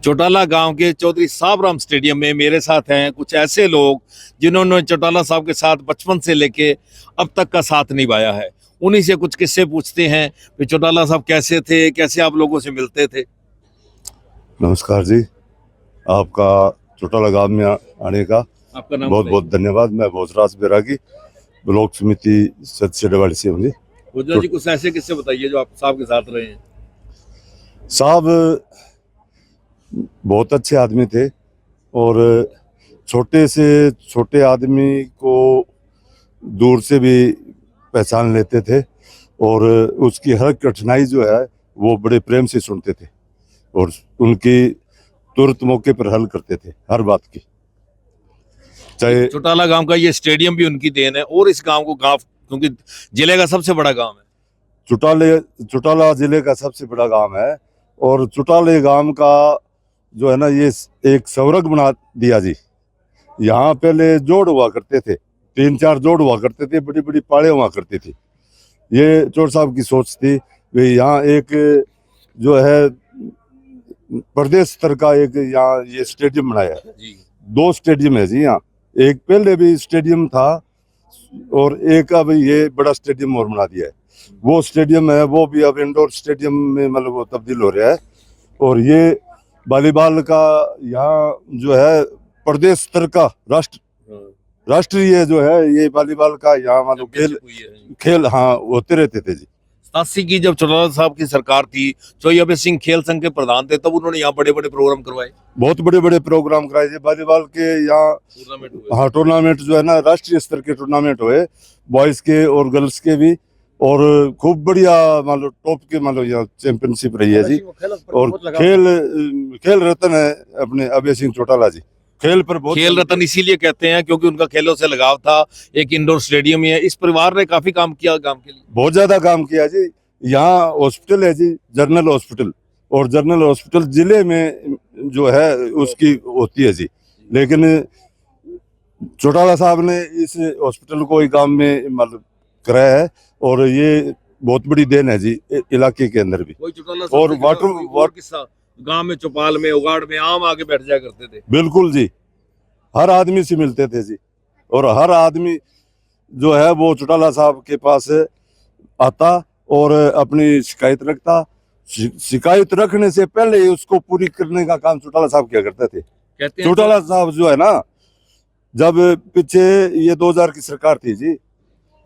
चौटाला गांव के चौधरी साबराम स्टेडियम में मेरे साथ हैं कुछ ऐसे लोग जिन्होंने चौटाला साहब के साथ बचपन से लेके अब तक का साथ निभाया है। उन्हीं से कुछ किस्से पूछते हैं कि चौटाला साहब कैसे थे, कैसे आप लोगों से मिलते थे। नमस्कार जी, आपका चौटाला गांव में आने का आपका नाम बहुत बहुत धन्यवाद। मैं भोजराज बैरागी, ब्लॉक समिति सदस्य डवाड़ी से हूँ जी। भोजराज जी, कुछ ऐसे किस्से बताइए जो आप साहब के साथ रहे हैं। साहब बहुत अच्छे आदमी थे और छोटे से छोटे आदमी को दूर से भी पहचान लेते थे और उसकी हर कठिनाई जो है वो बड़े प्रेम से सुनते थे और उनकी तुरंत मौके पर हल करते थे हर बात की। चाहे चौटाला गांव का ये स्टेडियम भी उनकी देन है और इस गांव को गांव क्योंकि जिले का सबसे बड़ा गांव है। चौटाला जिले का सबसे बड़ा गांव है और चौटाले गांव का जो है ना ये एक स्वर्ग बना दिया जी। यहाँ पहले जोड़ हुआ करते थे, 3-4 जोड़ हुआ करते थे, बड़ी बड़ी पाड़े हुआ करती थी। ये चोर साहब की सोच थी। वे यहाँ एक जो है प्रदेश स्तर का एक यहाँ ये स्टेडियम बनाया है जी। 2 स्टेडियम है जी यहाँ। एक पहले भी स्टेडियम था और एक अब ये बड़ा स्टेडियम और बना दिया है। वो स्टेडियम है वो भी अब इंडोर स्टेडियम में मतलब वो तब्दील हो रहा है। और ये वॉलीबॉल का यहाँ जो है प्रदेश स्तर का राष्ट्रीय जो है ये वॉलीबॉल का यहाँ मतलब खेल हाँ होते रहते थे जी। 87 की जब चौटाला साहब की सरकार थी, चौबे सिंह खेल संघ के प्रधान थे, तब उन्होंने यहाँ बड़े बड़े प्रोग्राम करवाए, बहुत बड़े बड़े प्रोग्राम कराए थे वॉलीबॉल के यहाँ। हाँ टूर्नामेंट जो है ना राष्ट्रीय स्तर के टूर्नामेंट हुए, बॉयज के और गर्ल्स के भी, और खूब बढ़िया मतलब टॉप के मतलब यहाँ चैंपियनशिप रही है जी। और खेल रत्न है अपने अभय सिंह चौटाला जी। खेल पर बहुत खेल रत्न इसीलिए कहते हैं क्योंकि उनका खेलों से लगाव था। एक इंडोर स्टेडियम ही है। इस परिवार ने काफी काम किया गांव के लिए, बहुत ज्यादा काम किया जी। यहाँ हॉस्पिटल है जी, जनरल हॉस्पिटल, और जनरल हॉस्पिटल जिले में जो है उसकी होती है जी। लेकिन चौटाला साहब ने इस हॉस्पिटल को ही गांव में मतलब कराया है और ये बहुत बड़ी देन है जी इलाके के अंदर भी। और वाटर गांव में चौपाल में उगाड़ में आम आके बैठ जाया करते थे। बिल्कुल जी, हर आदमी से मिलते थे जी और हर आदमी जो है वो चौटाला साहब के पास आता और अपनी शिकायत रखता। शिकायत रखने से पहले ही उसको पूरी करने का काम चौटाला साहब किया करते थे। चौटाला साहब जो है ना, जब पीछे ये 2000 की सरकार थी जी,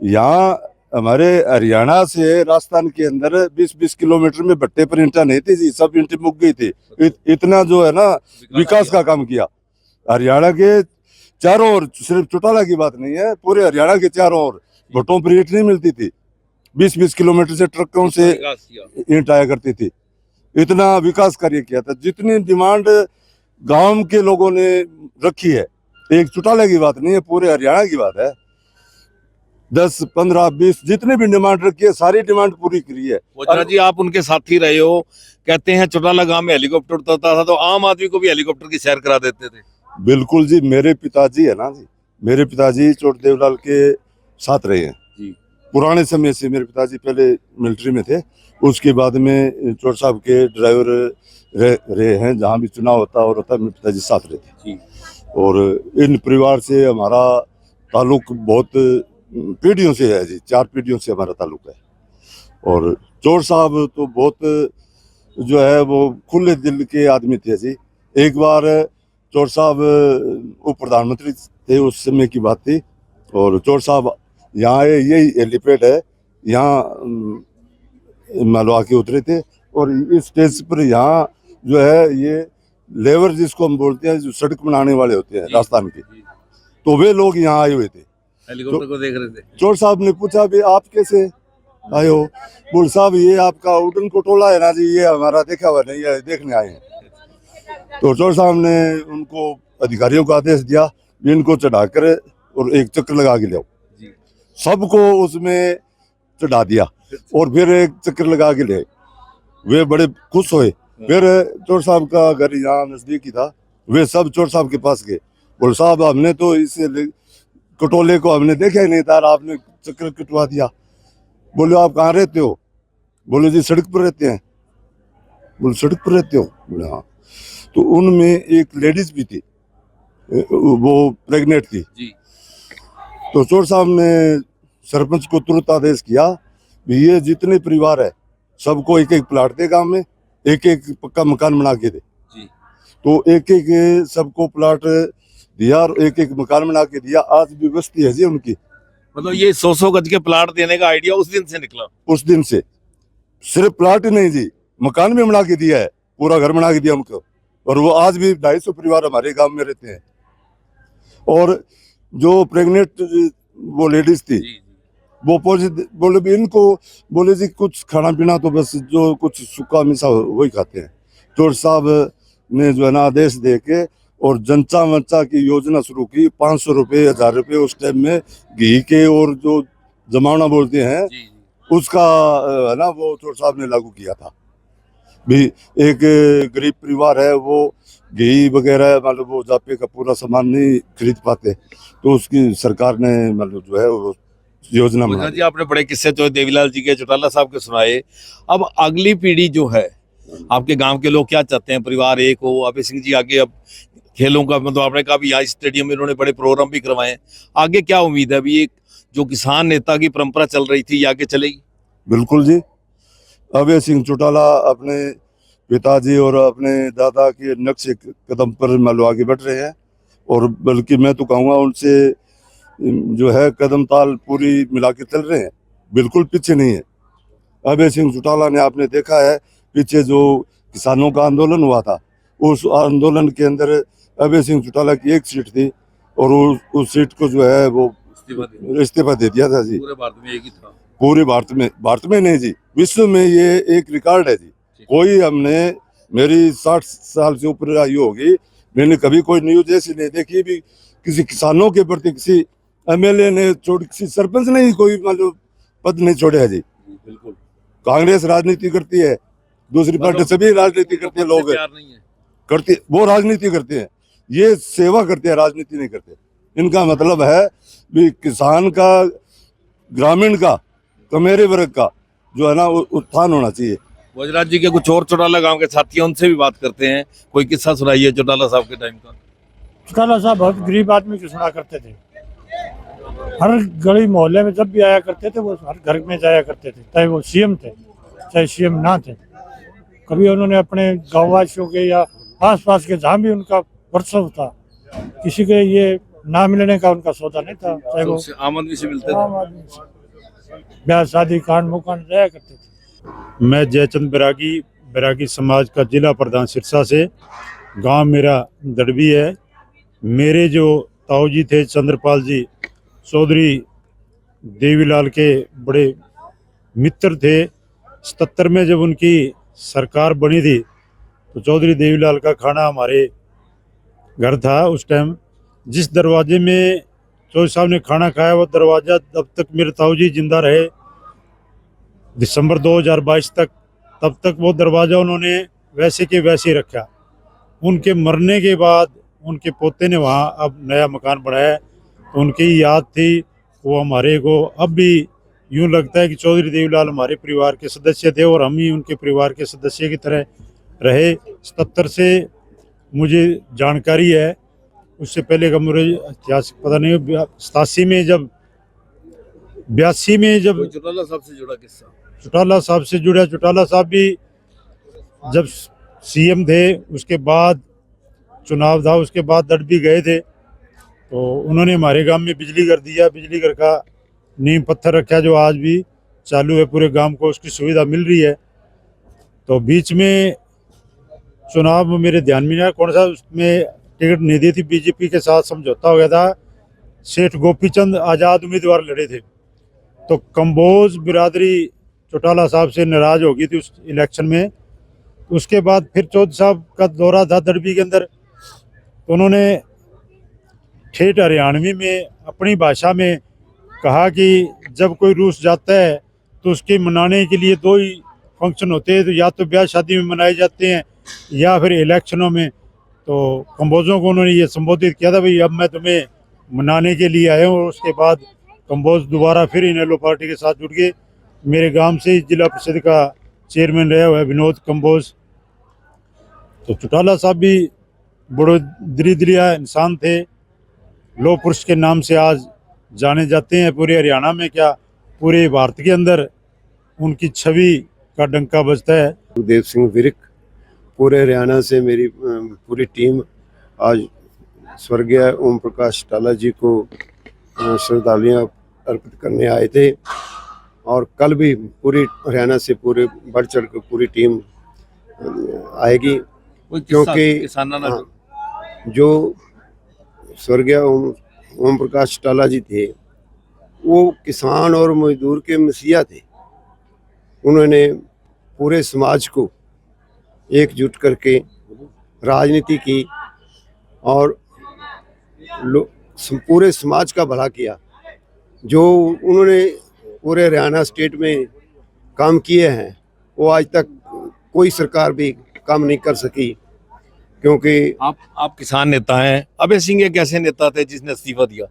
यहाँ हमारे हरियाणा से राजस्थान के अंदर 20-20 किलोमीटर में भट्टे पर ईंटा नहीं थी जी, सब ईंटें मुक गई थी। इतना जो है ना विकास का काम किया हरियाणा के चारों ओर। सिर्फ चौटाला की बात नहीं है, पूरे हरियाणा के चारों ओर भट्टों पर ईंट नहीं मिलती थी। 20-20 किलोमीटर से ट्रकों से ईंट आया करती थी। इतना विकास कार्य किया था। जितनी डिमांड गांव के लोगों ने रखी है, एक चौटाला की बात नहीं है, पूरे हरियाणा की बात है। 10, 15, 20 जितने भी डिमांड रखी है सारी डिमांड पूरी करी है। भोजराज जी, आप उनके साथी रहे हो, कहते हैं चौटाला गांव में हेलीकॉप्टर उड़ता था तो आम आदमी को भी हेलीकॉप्टर की सैर करा देते थे। बिल्कुल जी, मेरे पिताजी है ना जी, मेरे पिताजी चोट देवलाल के साथ रहे हैं जी। पुराने समय से मेरे पिताजी पहले मिलिट्री में थे, उसके बाद में चोट साहब के ड्राइवर रहे हैं। जहाँ भी चुनाव होता और होता मेरे पिताजी साथ रहते जी। और इन परिवार से हमारा ताल्लुक बहुत पीढ़ियों से है जी, 4 पीढ़ियों से हमारा ताल्लुक है। और चोर साहब तो बहुत जो है वो खुले दिल के आदमी थे जी। एक बार चोर साहब उप प्रधानमंत्री थे, उस समय की बात थी, और चोर साहब यहाँ यही हेलीपैड है यहाँ मलवा के उतरे थे। और इस स्टेज पर यहाँ जो है ये लेबर जिसको हम बोलते हैं, जो सड़क बनाने वाले होते हैं राजस्थान के, तो वे लोग यहाँ आए हुए थे, हेलीकॉप्टर को देख रहे थे। चोर साहब ने पूछा भी आप कैसे आए हो? बोल साहब ये आपका उड़न खटोला है ना जी, ये हमारा देखा हुआ नहीं है, देखने आए हैं। तो चोर साहब ने उनको अधिकारियों को आदेश दिया इनको चढ़ाकर और एक चक्कर लगा के ले, सबको उसमें चढ़ा दिया और फिर एक चक्कर लगा के ले। वे बड़े खुश हुए। फिर चोर साहब का घर यहाँ नजदीक ही था, वे सब चोर साहब के पास गए। बोल साहब हमने तो इस कटोले को हमने देखा ही नहीं था, आपने चक्कर कटवा दिया। बोले आप कहाँ रहते हो? बोले जी सड़क पर रहते हैं। बोले सड़क पर रहते हो? बोले हाँ। तो उनमें एक लेडीज भी थी, वो प्रेग्नेंट थी। जी तो चोर साहब ने सरपंच को तुरंत आदेश किया भी ये जितने परिवार है सबको एक एक प्लाट दे, गांव में एक एक पक्का मकान बना के दे। जी तो एक एक सबको प्लाट दिया और एक एक मकान बना के दिया। आज भी बस्ती है जी उनकी। मतलब ये 100 गज के प्लाट देने का आइडिया उस दिन से निकला। उस दिन से सिर्फ प्लाट ही नहीं जी, मकान भी बना के दिया है, पूरा घर बना के दिया हमको। और वो आज भी 250 परिवार हमारे गांव में रहते हैं। और जो प्रेग्नेंट वो लेडीज थी, जी वो बोले भी इनको, बोले जी कुछ खाना पीना तो बस जो कुछ सूखा मिसा वही खाते हैं। चोर साहब ने जो है ना आदेश दे के और जनचा मंचा की योजना शुरू की। 500 रुपये 1000 रुपये उस टाइम में घी के और जो जमावना बोलते हैं जी जी उसका है ना, वो चोर साहब ने लागू किया था भी। एक गरीब परिवार है, वो घी वगैरह मतलब वो जापे का पूरा सामान नहीं खरीद पाते, तो उसकी सरकार ने मतलब जो है वो योजना बना जी आपने बड़े किस्से तो देवीलाल जी के, चौटाला साहब के सुनाए। अब अगली पीढ़ी जो है, आपके गांव के लोग क्या चाहते हैं? परिवार एक हो। अभय सिंह जी आगे अब खेलों का मतलब आपने कहा भी यहाँ स्टेडियम में इन्होंने बड़े प्रोग्राम भी करवाए हैं। आगे क्या उम्मीद है? अभी एक जो किसान नेता की परंपरा चल रही थी, ये आगे चलेगी? बिल्कुल जी। अभय सिंह चौटाला अपने पिताजी और अपने दादा के नक्शे कदम पर मतलब आगे बढ़ रहे हैं। और बल्कि मैं तो कहूँगा उनसे जो है कदम ताल पूरी मिला के चल रहे हैं, बिल्कुल पीछे नहीं है। अभय सिंह चौटाला ने आपने देखा है पीछे जो किसानों का आंदोलन हुआ था, उस आंदोलन के अंदर अभय सिंह चौटाला की एक सीट थी और उस सीट को जो है वो इस्तीफा दे दिया था जी। पूरे भारत में एक ही था। पूरे भारत में नहीं जी, विश्व में ये एक रिकॉर्ड है जी। कोई हमने, मेरी 60 साल से ऊपर आयु होगी, मैंने कभी कोई न्यूज ऐसी नहीं देखी भी किसी किसानों के प्रति किसी एमएलए ने छोड़, किसी सरपंच ने ही कोई मतलब पद नहीं छोड़ा जी। बिल्कुल। कांग्रेस राजनीति करती है, दूसरी पार्टी सभी राजनीति करते हैं, लोग करते, वो राजनीति करते हैं, ये सेवा करते हैं, राजनीति नहीं करते। इनका मतलब है भी किसान का, ग्रामीण का, कमेरे वर्ग का जो है ना उत्थान होना चाहिए। वजराज जी के कुछ और चौटाला गांव के साथी हैं, उनसे भी बात करते हैं। कोई किस्सा सुनाइए चौटाला साहब के टाइम का। चौटाला साहब बहुत गरीब आदमी की सुना करते थे। हर गली मोहल्ले में जब भी आया करते थे, वो हर घर में जाया करते थे, चाहे वो सीएम थे चाहे सीएम ना थे। कभी उन्होंने अपने गाँववासियों के या आसपास के जहाँ भी उनका वर्चस्व था, किसी के ये ना मिलने का उनका सौदा नहीं था। चाहे वो आम आदमी से मिलते आम आदमी से ब्याह शादी कांड मुकांड जाया करते थे। मैं जयचंद बैरागी समाज का जिला प्रधान सिरसा से। गांव मेरा दड़बी है। मेरे जो ताऊ जी थे चंद्रपाल जी चौधरी देवीलाल के बड़े मित्र थे। 77 में जब उनकी सरकार बनी थी तो चौधरी देवीलाल का खाना हमारे घर था। उस टाइम जिस दरवाजे में चौधरी साहब ने खाना खाया, वो दरवाज़ा तब तक मेरे ताऊ जी जिंदा रहे, दिसंबर 2022 तक, तब तक वो दरवाज़ा उन्होंने वैसे के वैसे रखा। उनके मरने के बाद उनके पोते ने वहाँ अब नया मकान बनाया, तो उनकी याद थी। वो हमारे को अब भी यूँ लगता है कि चौधरी देवीलाल हमारे परिवार के सदस्य थे और हम ही उनके परिवार के सदस्य की तरह रहे। 77 से मुझे जानकारी है, उससे पहले का मुझे इतिहास पता नहीं। 87 में जब 82 में जब चौटाला साहब से जुड़ा किस्सा। चौटाला साहब से जुड़ा। चौटाला साहब भी जब सीएम थे, उसके बाद चुनाव था, उसके बाद दड़ भी गए थे, तो उन्होंने हमारे गांव में बिजली घर दिया। बिजली घर का नींव पत्थर रखा जो आज भी चालू है, पूरे गांव को उसकी सुविधा मिल रही है। तो बीच में चुनाव मेरे ध्यान में नहीं आया कौन सा, उसमें टिकट नहीं दी थी, बीजेपी के साथ समझौता हो गया था। सेठ गोपीचंद आज़ाद उम्मीदवार लड़े थे, तो कंबोज बिरादरी चौटाला साहब से नाराज हो गई थी उस इलेक्शन में। उसके बाद फिर चौधरी साहब का दौरा था दड़बी के अंदर, तो उन्होंने ठेठ हरियाणवी में अपनी भाषा में कहा कि जब कोई रूस जाता है तो उसके मनाने के लिए 2 ही फंक्शन होते हैं, तो या तो ब्याह शादी में मनाए जाते हैं या फिर इलेक्शनों में। तो कंबोजों को उन्होंने ये संबोधित किया था, भाई अब मैं तुम्हें मनाने के लिए आया हूँ। और उसके बाद कंबोज दोबारा फिर इनेलो पार्टी के साथ जुड़ गए। मेरे गांव से जिला परिषद का चेयरमैन रहा हुआ है विनोद कंबोज। तो चौटाला साहब भी बड़े दरिद्रिया इंसान थे, लौह पुरुष के नाम से आज जाने जाते हैं। पूरे हरियाणा में क्या पूरे भारत के अंदर उनकी छवि का डंका बजता है। गुरदेव सिंह विरक, पूरे हरियाणा से मेरी पूरी टीम आज स्वर्गीय ओम प्रकाश चौटाला जी को श्रद्धांजलि अर्पित करने आए थे। और कल भी पूरी हरियाणा से पूरे बढ़ चढ़ कर पूरी टीम आएगी, क्योंकि जो स्वर्गीय ओम प्रकाश चौटाला जी थे वो किसान और मजदूर के मसीहा थे। उन्होंने पूरे समाज को एकजुट करके राजनीति की और पूरे समाज का भला किया। जो उन्होंने पूरे हरियाणा स्टेट में काम किए हैं वो आज तक कोई सरकार भी काम नहीं कर सकी, क्योंकि आप किसान नेता हैं। अभय सिंह एक ऐसे नेता थे जिसने इस्तीफा दिया,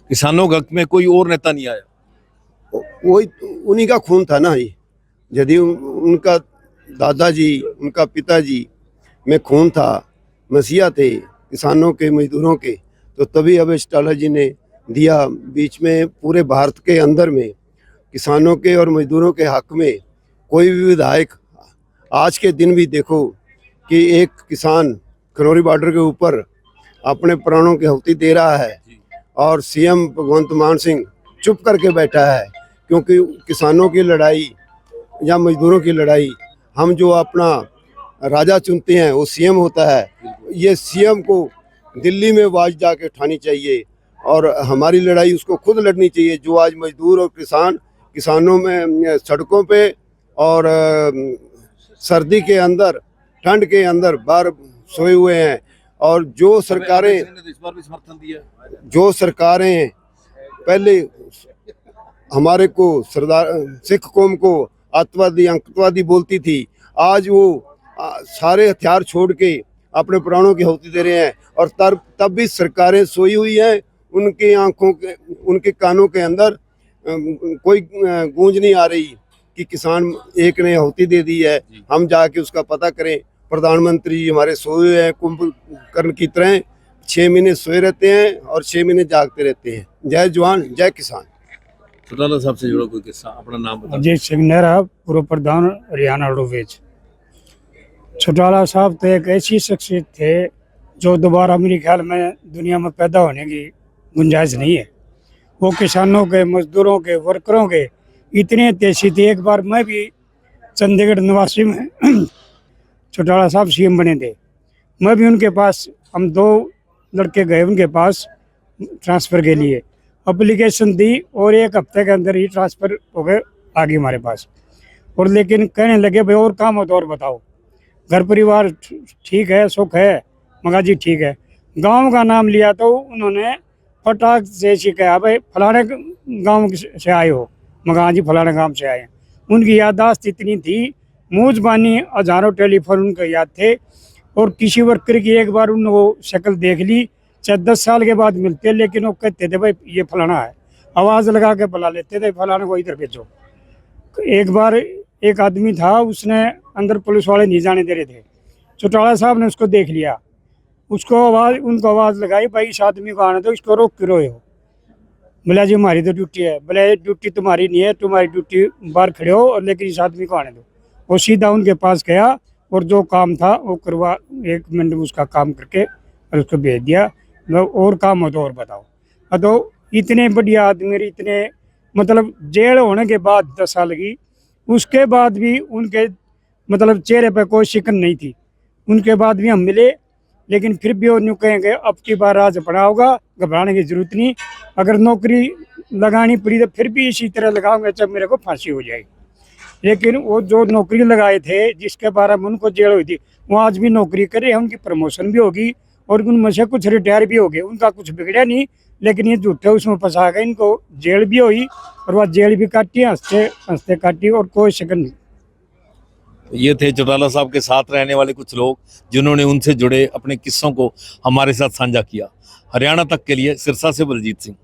किसानों के हक में कोई और नेता नहीं आया। वही उन्हीं का खून था ना। ये यदि उनका दादाजी, उनका पिताजी में खून था, मसीहा थे किसानों के, मजदूरों के, तो तभी अभय चौटाला जी ने दिया। बीच में पूरे भारत के अंदर में किसानों के और मजदूरों के हक में कोई भी विधायक, आज के दिन भी देखो कि एक किसान खनौरी बॉर्डर के ऊपर अपने प्राणों की आहुति दे रहा है और सीएम भगवंत मान सिंह चुप करके बैठा है, क्योंकि किसानों की लड़ाई या मजदूरों की लड़ाई, हम जो अपना राजा चुनते हैं वो सीएम होता है। ये सीएम को दिल्ली में आवाज जाके उठानी चाहिए और हमारी लड़ाई उसको खुद लड़नी चाहिए। जो आज मजदूर और किसानों में सड़कों पे और सर्दी के अंदर, ठंड के अंदर बाहर सोए हुए हैं, और जो सरकारें इस बार भी समर्थन दिया, जो सरकारें पहले हमारे को सरदार सिख कौम को आतंकवादी अंकवादी बोलती थी, आज वो सारे हथियार छोड़ के अपने प्राणों की आहुति दे रहे हैं। और तब भी सरकारें सोई हुई हैं, उनकी आंखों के, उनके कानों के अंदर कोई गूंज नहीं आ रही कि किसान एक ने आहुति दे दी है, हम जाके उसका पता करें। प्रधानमंत्री हमारे सोए हुए हैं कुंभकर्ण की तरह, 6 महीने सोए रहते हैं और 6 महीने जागते रहते हैं। जय जवान जय किसान। चौटाला साहब से जुड़ा कोई किस्सा, अपना नाम बताओ। अजय सिंह नेहरा, पूर्व प्रधान हरियाणा रोडवेज। चौटाला साहब तो एक ऐसी शख्सियत थे जो दोबारा मेरे ख्याल में दुनिया में पैदा होने की गुंजाइश नहीं है। वो किसानों के, मजदूरों के, वर्करों के इतने तेजी थे। एक बार मैं भी चंडीगढ़ निवासी में चौटाला साहब सीएम बने थे, मैं भी उनके पास, हम 2 लड़के गए उनके पास ट्रांसफ़र के लिए, एप्लीकेशन दी और 1 हफ्ते के अंदर ही ट्रांसफ़र हो गए आ गई हमारे पास। और लेकिन कहने लगे भाई और काम हो तो और बताओ, घर परिवार ठीक है, सुख है? मगा जी ठीक है। गांव का नाम लिया तो उन्होंने फटाक से कहा भाई फलाने गांव से आए हो? मगा जी फलाने गांव से आए हैं। उनकी याददाश्त इतनी थी, मूजबानी हजारों टेलीफोन उनके याद थे। और किसी वर्कर की एक बार उनको शक्ल देख ली, चाहे 10 साल के बाद मिलते, लेकिन वो कहते थे भाई ये फलाना है, आवाज़ लगा के बुला लेते थे, फलाने को इधर भेजो। एक बार एक आदमी था, उसने अंदर पुलिस वाले नहीं जाने दे रहे थे, चौटाला साहब ने उसको देख लिया, उसको उनको आवाज़ लगाई भाई इस आदमी को आने दो, इसको रोक के रोए हो। बोला जी हमारी तो ड्यूटी है। बोले ड्यूटी तुम्हारी नहीं है, तुम्हारी ड्यूटी बाहर खड़े हो, और लेकिन इस आदमी को आने दो। वो सीधा उनके पास गया और जो काम था वो करवा, 1 मिनट में उसका काम करके और उसको भेज दिया। और काम हो तो और बताओ। तो इतने बढ़िया आदमी, इतने मतलब जेल होने के बाद 10 साल की, उसके बाद भी उनके मतलब चेहरे पर कोई शिकन नहीं थी। उनके बाद भी हम मिले, लेकिन फिर भी वो यूँ कहेंगे अब की बार राज पड़ा होगा, घबराने की जरूरत नहीं, अगर नौकरी लगानी पड़ी तो फिर भी इसी तरह लगाऊंगा चाहे मेरे को फांसी हो जाएगी। लेकिन वो जो नौकरी लगाए थे, जिसके बारे में उनको जेल हुई थी, वो आज भी नौकरी कर रहे हैं, उनकी प्रमोशन भी होगी और उनमें से कुछ रिटायर भी हो गए। उनका कुछ बिगड़ा नहीं, लेकिन ये झूठे उसमें फंसा गए, इनको जेल भी हुई और वह जेल भी काटी, हंसते हंसते काटी, और कोई शिकन नहीं। ये थे चौटाला साहब के साथ रहने वाले कुछ लोग, जिन्होंने उनसे जुड़े अपने किस्सों को हमारे साथ साझा किया। हरियाणा तक के लिए सिरसा से बलजीत सिंह।